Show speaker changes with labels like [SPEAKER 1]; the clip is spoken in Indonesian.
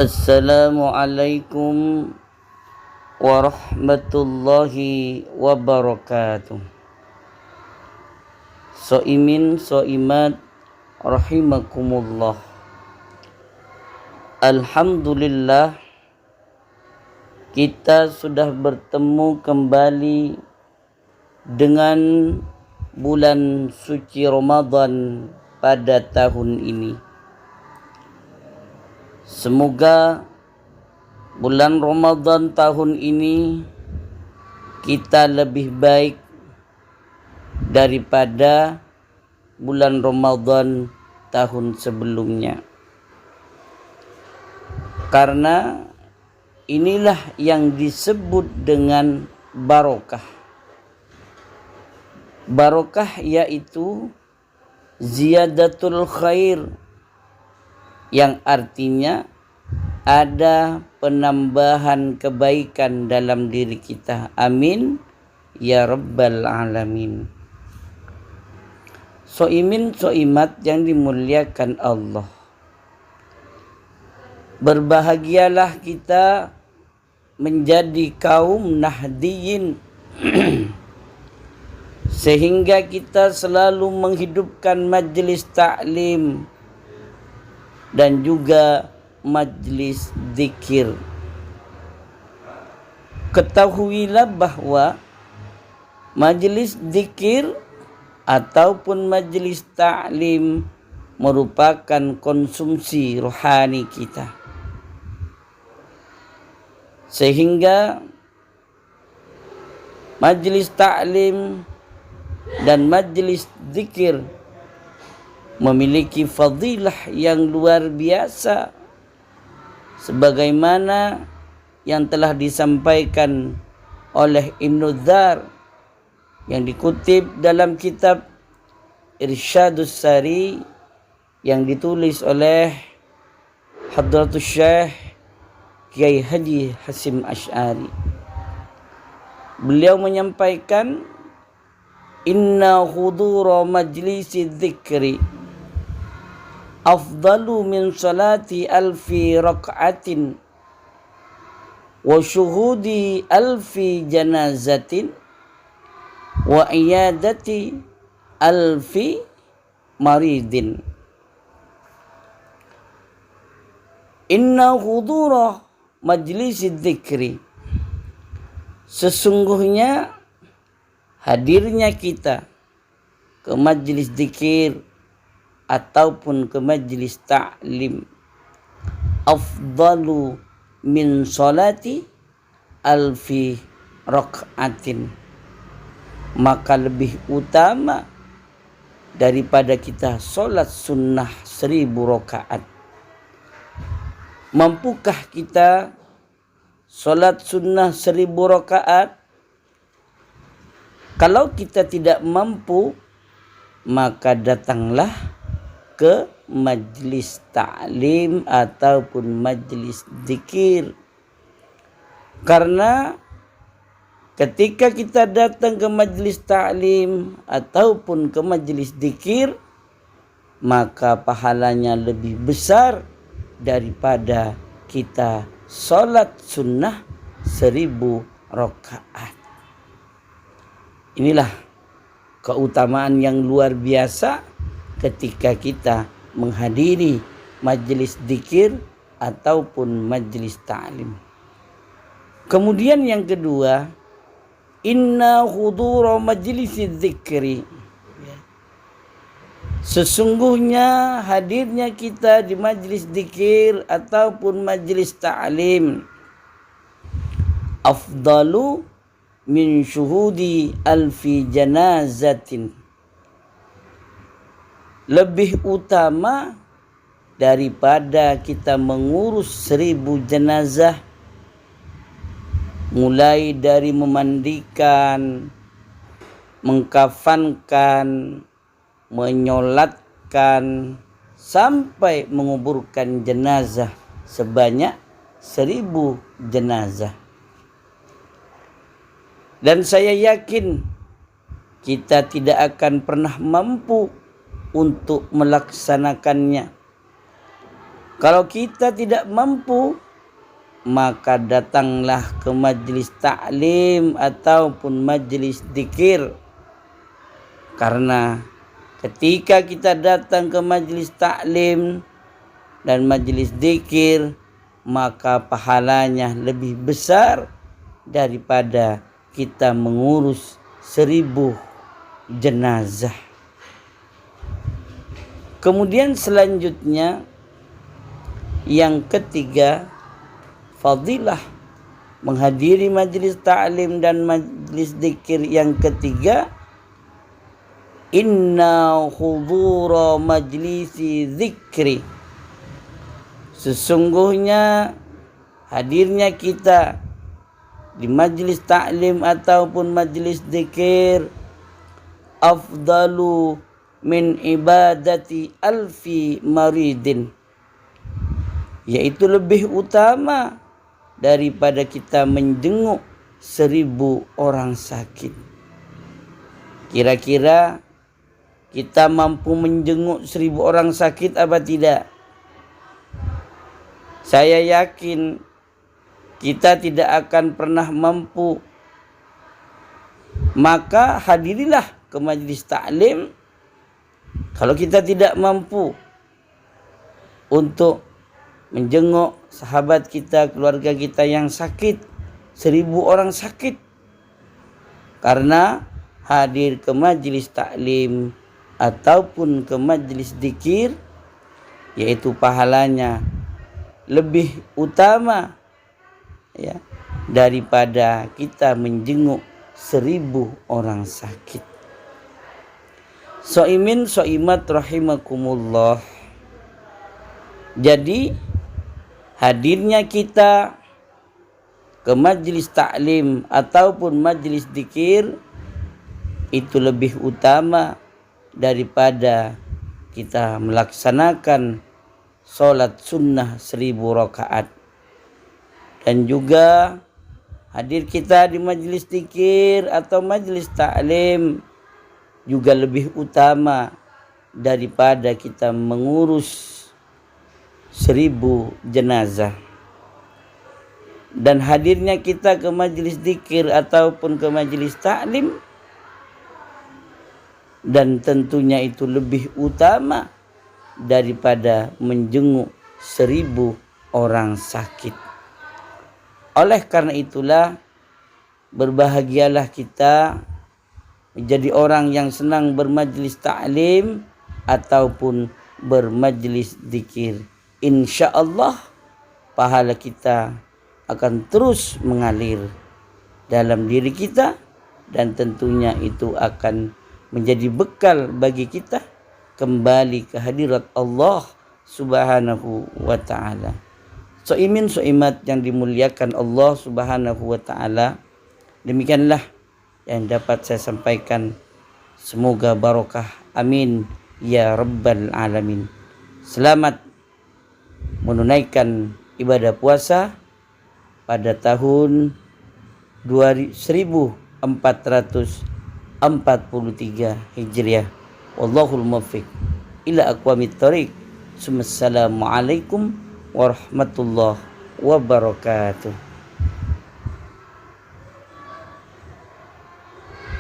[SPEAKER 1] Assalamualaikum warahmatullahi wabarakatuh. Soimin soimat rahimakumullah. Alhamdulillah, kita sudah bertemu kembali dengan bulan suci Ramadan pada tahun ini. Semoga bulan Ramadan tahun ini kita lebih baik daripada bulan Ramadan tahun sebelumnya. Karena inilah yang disebut dengan barokah. Barokah yaitu ziyadatul khair, yang artinya ada penambahan kebaikan dalam diri kita. Amin ya rabbal alamin. Soimin soimat yang dimuliakan Allah, berbahagialah kita menjadi kaum nahdiyin sehingga kita selalu menghidupkan majlis taklim dan juga majlis zikir. Ketahuilah bahwa majlis zikir ataupun majlis ta'lim merupakan konsumsi rohani kita. Sehingga majlis ta'lim dan majlis zikir memiliki fadilah yang luar biasa, sebagaimana yang telah disampaikan oleh Ibnu Dzar yang dikutip dalam kitab Irsyadus Sari yang ditulis oleh Hadratus Syekh Kiai Haji Hasyim Asy'ari. Beliau menyampaikan, inna hudura majlisi dzikri afdalu min salati alfi rak'atin wa syuhudi alfi janazatin wa iyadati alfi maridin. Inna hudura majlisi dzikri, sesungguhnya hadirnya kita ke majlis dzikir ataupun ke majlis ta'lim afdalu min salati alfi rak'atin, maka lebih utama daripada kita solat sunnah 1000 rakaat. Mampukah kita solat sunnah 1000 rakaat? Kalau kita tidak mampu, maka datanglah ke majlis ta'lim ataupun majlis zikir. Karena ketika kita datang ke majlis ta'lim ataupun ke majlis zikir, maka pahalanya lebih besar daripada kita sholat sunnah 1000 rakaat. Inilah keutamaan yang luar biasa ketika kita menghadiri majlis zikir ataupun majlis ta'lim. Kemudian yang kedua, inna hudura majlis zikri, sesungguhnya hadirnya kita di majlis zikir ataupun majlis ta'lim afdalu min syuhudi alfi janazatin, lebih utama daripada kita mengurus 1000 jenazah, mulai dari memandikan, mengkafankan, menyolatkan, sampai menguburkan jenazah sebanyak 1000 jenazah. Dan saya yakin kita tidak akan pernah mampu untuk melaksanakannya Kalau kita tidak mampu, maka datanglah ke majlis ta'lim ataupun majlis dzikir. Karena ketika kita datang ke majlis ta'lim dan majlis dzikir, maka pahalanya lebih besar daripada kita mengurus 1000 jenazah. Kemudian selanjutnya yang ketiga, fadilah menghadiri majlis ta'lim dan majlis dzikir. Yang ketiga, inna hudura majlisi dzikri, sesungguhnya hadirnya kita di majlis ta'lim ataupun majlis dzikir afdalu min ibadati alfi maridin, yaitu lebih utama daripada kita menjenguk 1000 orang sakit. Kira-kira kita mampu menjenguk 1000 orang sakit apa tidak? Saya yakin kita tidak akan pernah mampu. Maka hadirilah ke majlis ta'lim kalau kita tidak mampu untuk menjenguk sahabat kita, keluarga kita yang sakit, 1000 orang sakit. Karena hadir ke majlis ta'lim ataupun ke majlis dzikir, yaitu pahalanya lebih utama ya daripada kita menjenguk 1000 orang sakit. Soimin soimat rahimakumullah. Jadi hadirnya kita ke majlis ta'lim ataupun majlis dzikir itu lebih utama daripada kita melaksanakan sholat sunnah 1000 rakaat. Dan juga hadir kita di majlis dzikir atau majlis ta'lim juga lebih utama daripada kita mengurus 1000 jenazah. Dan hadirnya kita ke majlis dzikir ataupun ke majlis ta'lim, dan tentunya itu lebih utama daripada menjenguk 1000 orang sakit. Oleh karena itulah, berbahagialah kita menjadi orang yang senang bermajlis ta'lim ataupun bermajlis dzikir. Insya Allah pahala kita akan terus mengalir dalam diri kita, dan tentunya itu akan menjadi bekal bagi kita kembali ke hadirat Allah Subhanahu wa ta'ala. Soimin soimat yang dimuliakan Allah Subhanahu wa ta'ala, demikianlah yang dapat saya sampaikan. Semoga barokah, amin ya rabbal alamin. Selamat menunaikan ibadah puasa pada tahun 1443 Hijriah. Wallahul muwaffiq ila aqwamit thoriq. Assalamualaikum warahmatullahi wabarakatuh.